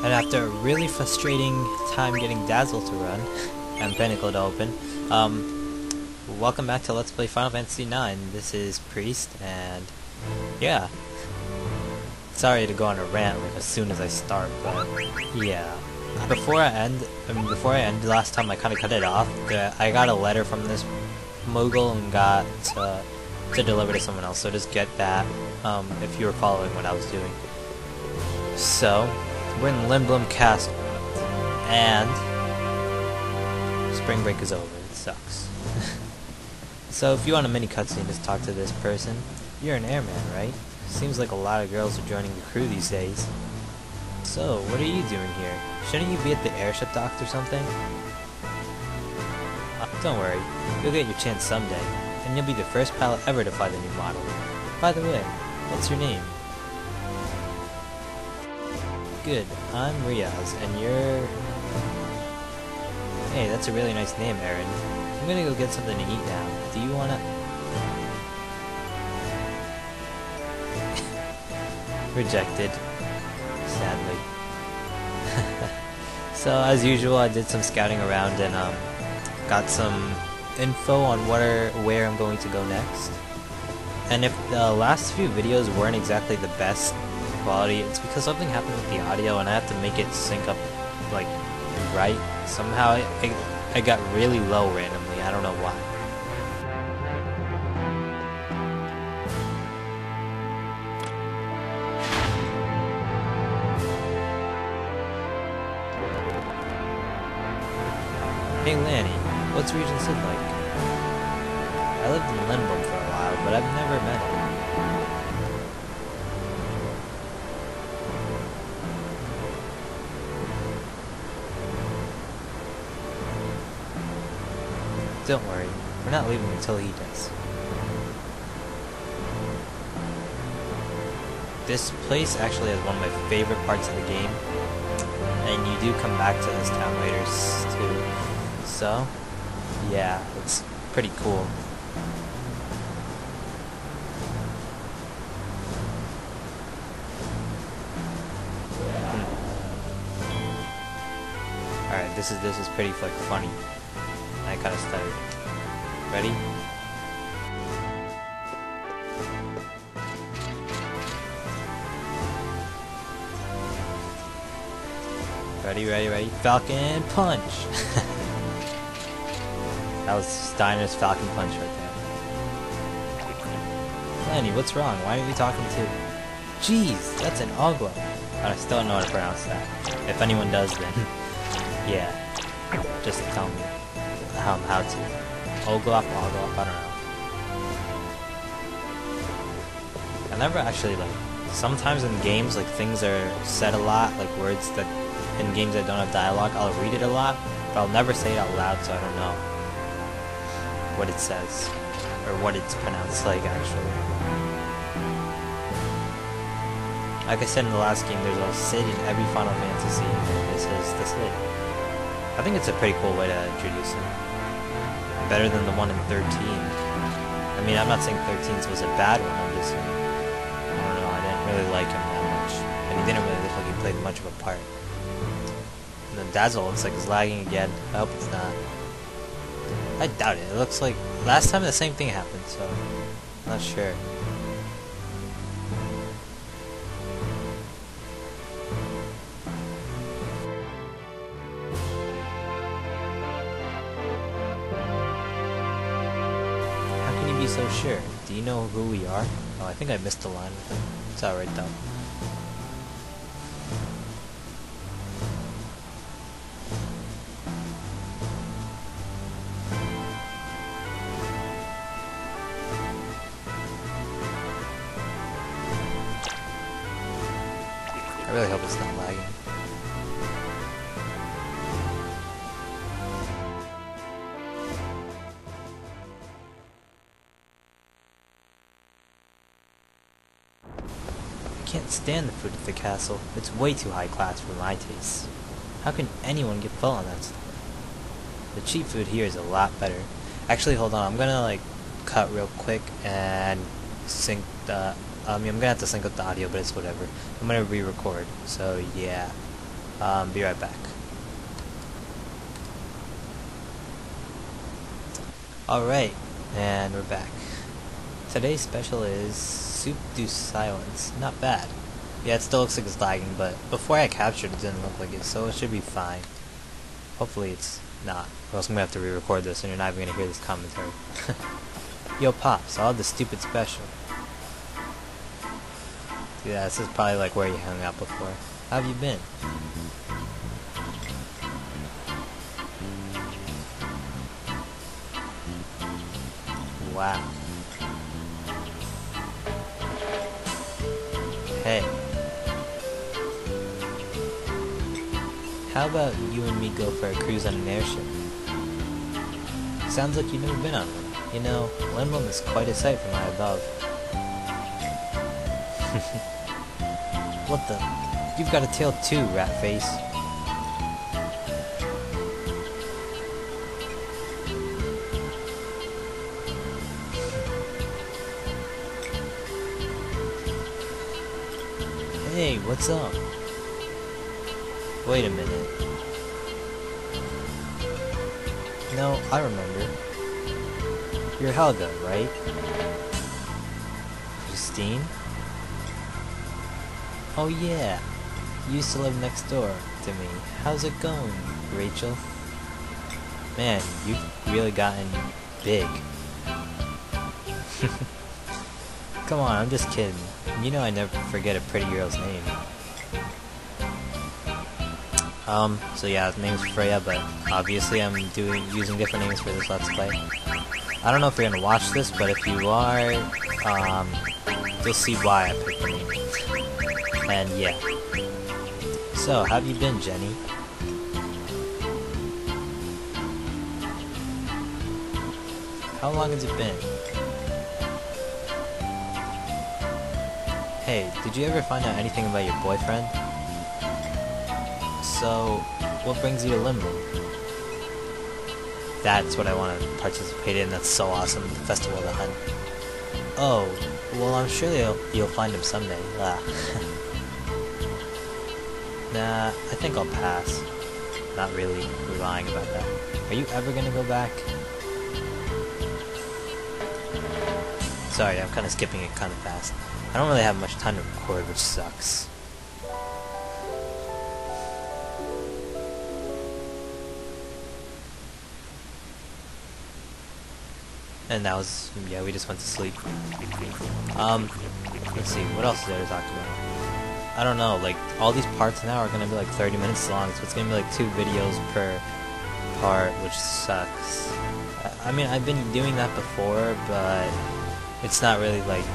And after a really frustrating time getting Dazzle to run, and Pinnacle to open, welcome back to Let's Play Final Fantasy IX. This is Priest, and yeah. Sorry to go on a rant like as soon as I start, but yeah. Before I end last time I kind of cut it off. I got a letter from this mogul and got to deliver to someone else, so just get that if you were following what I was doing. So, we're in Limblum Castle, and spring break is over. It sucks. So if you want a mini cutscene, just talk to this person. You're an airman, right? Seems like a lot of girls are joining the crew these days. So, what are you doing here? Shouldn't you be at the airship dock or something? Don't worry, you'll get your chance someday, and you'll be the first pilot ever to fly the new model. By the way, what's your name? Good, I'm Riaz, and you're... Hey, that's a really nice name, Aaron. I'm gonna go get something to eat now. Do you wanna... Rejected. Sadly. So, as usual, I did some scouting around and got some info on where I'm going to go next. And if the last few videos weren't exactly the best quality, it's because something happened with the audio and I have to make it sync up like right. Somehow it got really low randomly. I don't know why. Hey Lanny, what's Regent Sid like? I lived in Limblum for a while, but I've never met him. Don't worry, we're not leaving until he does. This place actually has one of my favorite parts of the game, and you do come back to this town later too. So, yeah, it's pretty cool. Alright, this is pretty like funny. I kinda stuttered. Ready? Ready. Falcon Punch! That was Steiner's Falcon Punch right there. Lenny, what's wrong? Why aren't you talking to... Jeez, that's an Oglo. But I still don't know how to pronounce that. If anyone does, then... yeah. Just tell me how to. Oglop, I don't know. I never actually, like... Sometimes in games, like, things are said a lot, like words that... In games that don't have dialogue, I'll read it a lot, but I'll never say it out loud, so I don't know what it says, or what it's pronounced like, actually. Like I said in the last game, there's a Sid in every Final Fantasy, and this is the Sid. I think it's a pretty cool way to introduce him. Better than the one in 13. I mean, I'm not saying 13's was a bad one, I'm just saying, I don't know, I didn't really like him that much, and he didn't really look like he played much of a part. And then Dazzle looks like it's lagging again. I hope it's not. I doubt it. It looks like last time the same thing happened, so I'm not sure. How can you be so sure? Do you know who we are? Oh, I think I missed a line with him. It's alright though. I really hope it's not lagging. I can't stand the food at the castle. It's way too high class for my tastes. How can anyone get full on that stuff? The cheap food here is a lot better. Actually, hold on. I'm gonna like cut real quick and sync the... I'm gonna have to sync up the audio, but it's whatever. I'm gonna re-record, so yeah. Be right back. Alright, and we're back. Today's special is Soup du Silence. Not bad. Yeah, it still looks like it's lagging, but before I captured it didn't look like it, so it should be fine. Hopefully it's not, or else I'm gonna have to re-record this and you're not even gonna hear this commentary. Yo Pops, I'll have the stupid special. Yeah, this is probably like where you hung out before. How have you been? Wow. Hey. How about you and me go for a cruise on an airship? Sounds like you've never been on one. You know, Limblom is quite a sight from high above. What the? You've got a tail too, rat face. Hey, what's up? Wait a minute. No, I remember. You're Helga, right? Christine? Oh yeah, you used to live next door to me. How's it going, Rachel? Man, you've really gotten big. Come on, I'm just kidding. You know I never forget a pretty girl's name. So yeah, his name's Freya, but obviously I'm using different names for this Let's Play. I don't know if you're gonna watch this, but if you are, you'll see why I picked the name. And yeah. So, how have you been, Jenny? How long has it been? Hey, did you ever find out anything about your boyfriend? So, what brings you to Limbo? That's what I want to participate in. That's so awesome. The Festival of the Hunt. Oh, well, I'm sure you'll find him someday. Nah, I think I'll pass. Not really lying about that. Are you ever gonna go back? Sorry, I'm kind of skipping it kind of fast. I don't really have much time to record, which sucks. And that was, yeah, we just went to sleep. Let's see, what else is there to talk about? I don't know, like, all these parts now are gonna be like 30 minutes long, so it's gonna be like 2 videos per part, which sucks. I mean, I've been doing that before, but it's not really like...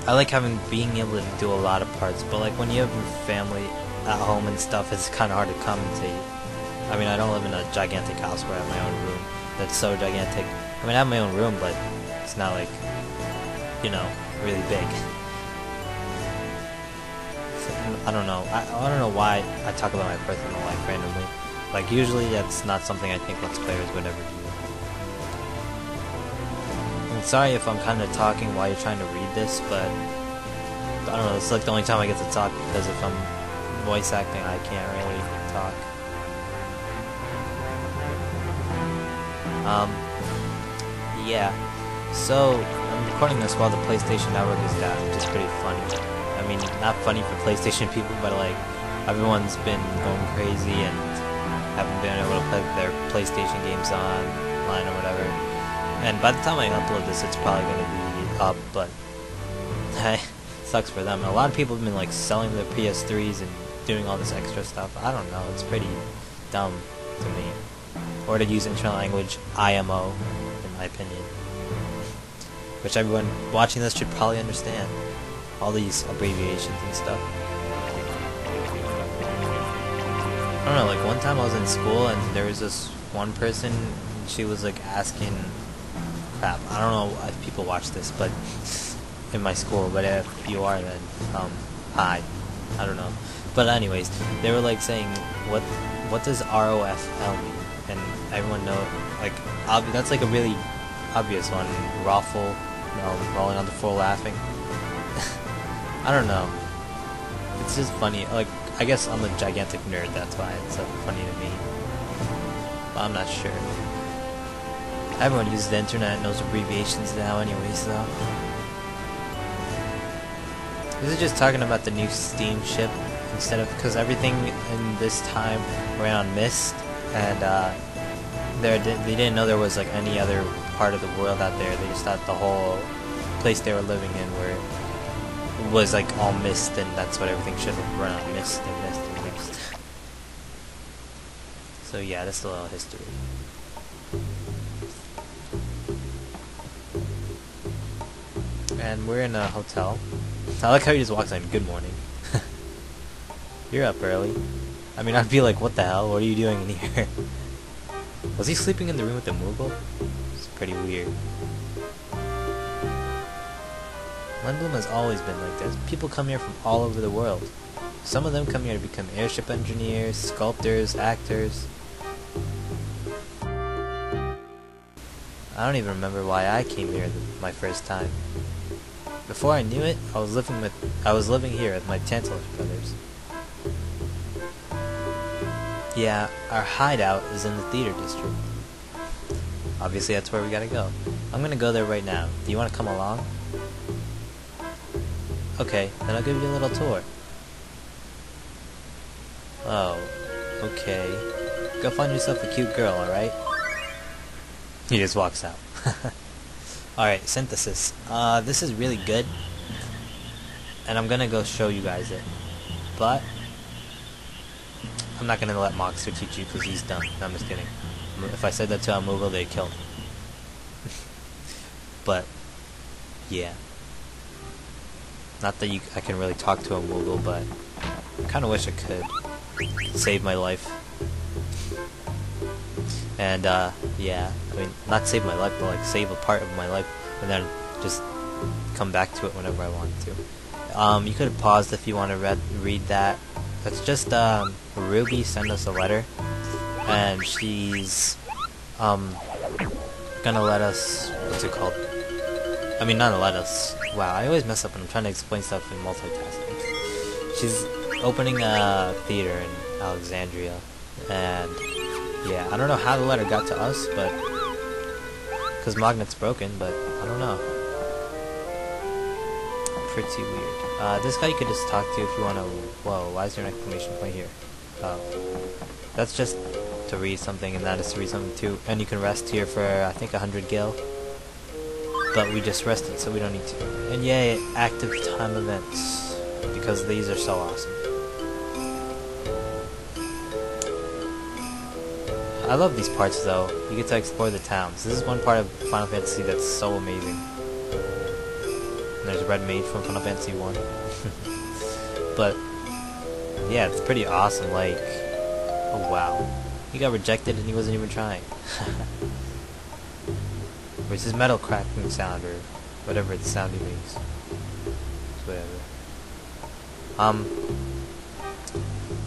I like being able to do a lot of parts, but like when you have your family at home and stuff, it's kind of hard to commentate. I mean, I don't live in a gigantic house where I have my own room that's so gigantic. I mean, I have my own room, but it's not like, you know, really big. I don't know. I don't know why I talk about my personal life randomly. Like, usually that's not something I think Let's Players would ever do. I'm sorry if I'm kind of talking while you're trying to read this, but I don't know, it's like the only time I get to talk, because if I'm voice acting, I can't really talk. Yeah. So, I'm recording this while the PlayStation Network is down, which is pretty funny. I mean, not funny for PlayStation people, but like, everyone's been going crazy and haven't been able to play their PlayStation games online or whatever. And by the time I upload this, it's probably going to be up, but it sucks for them. A lot of people have been like selling their PS3s and doing all this extra stuff. I don't know, it's pretty dumb to me. Or to use internal language IMO, in my opinion. Which everyone watching this should probably understand. All these abbreviations and stuff. I don't know, like one time I was in school and there was this one person, and she was like asking, crap, I don't know if people watch this, but in my school, but if you are, then, hi, I don't know. But anyways, they were like saying, what does ROFL mean? And everyone know, like, that's like a really obvious one. Raffle, rolling on the floor laughing. I don't know. It's just funny. Like, I guess I'm a gigantic nerd, that's why it's so funny to me. But I'm not sure. Everyone uses the internet, knows abbreviations now anyways, though. This is just talking about the new steamship, instead of, because everything in this time ran on mist, and they didn't know there was like any other part of the world out there. They just thought the whole place they were living in was like all mist, and that's what everything should run on, mist and mist and mist. So yeah, that's a little history. And we're in a hotel. I like how he just walks in. Good morning. You're up early. I mean, I'd be like, what the hell? What are you doing in here? Was he sleeping in the room with the Moogle? It's pretty weird. Lindblom has always been like this. People come here from all over the world. Some of them come here to become airship engineers, sculptors, actors. I don't even remember why I came here my first time. Before I knew it, I was living here with my Tantalus brothers. Yeah, our hideout is in the theater district. Obviously, that's where we gotta go. I'm gonna go there right now. Do you want to come along? Okay, then I'll give you a little tour. Oh, okay. Go find yourself a cute girl, alright? He just walks out. Alright, synthesis. This is really good. And I'm gonna go show you guys it. But I'm not gonna let Moxer teach you because he's dumb. No, I'm just kidding. If I said that to a Moogle, they'd kill me. But yeah. Not that I can really talk to a Moogle, but I kinda wish I could. Save my life. And yeah, I mean, not save my life, but like save a part of my life, and then just come back to it whenever I want to. You could have paused if you want to read that. That's just Ruby sent us a letter, and she's gonna let us. What's it called? I mean, not let us. Wow, I always mess up when I'm trying to explain stuff in multitasking. She's opening a theater in Alexandria, and yeah, I don't know how the letter got to us, but because Magnet's broken, but I don't know. Pretty weird. This guy you could just talk to if you want to. Whoa, why is there an exclamation point here? That's just to read something, and that is to read something too. And you can rest here for I think 100 gil. But we just rested, so we don't need to. And yay, active time events, because these are so awesome. I love these parts though. You get to explore the towns. This is one part of Final Fantasy that's so amazing. And there's Red Mage from Final Fantasy 1. But yeah, it's pretty awesome. Like, oh wow, he got rejected and he wasn't even trying. Where's his metal cracking sound or whatever the sound he makes? Whatever.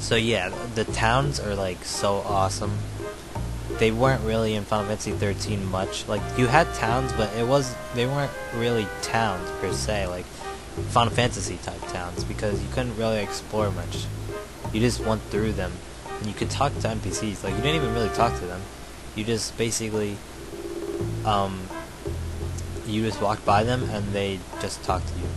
So yeah, the towns are like so awesome. They weren't really in Final Fantasy 13 much. Like, you had towns, but they weren't really towns per se, like Final Fantasy type towns, because you couldn't really explore much. You just went through them, and you could talk to NPCs. Like, you didn't even really talk to them. You just basically, you just walked by them, and they just talked to you.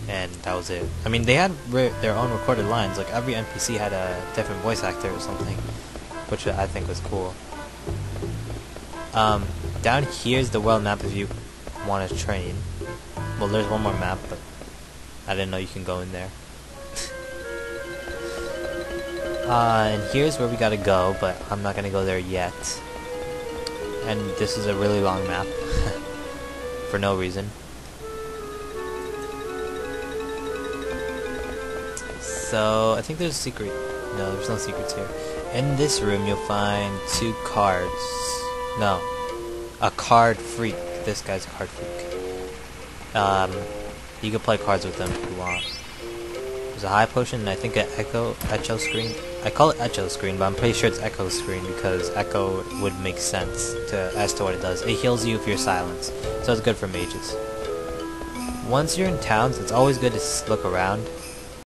And that was it. I mean, they had their own recorded lines. Like, every NPC had a different voice actor or something, which I think was cool. Down here's the world map if you want to train. Well, there's one more map, but I didn't know you can go in there. And here's where we gotta go, but I'm not gonna go there yet. And this is a really long map. For no reason. So, I think there's a secret. No, there's no secrets here. In this room, you'll find 2 cards. No. A card freak. This guy's a card freak. You can play cards with them if you want. There's a high potion and I think an echo screen. I call it echo screen, but I'm pretty sure it's echo screen because echo would make sense as to what it does. It heals you if you're silenced, so it's good for mages. Once you're in towns, it's always good to look around.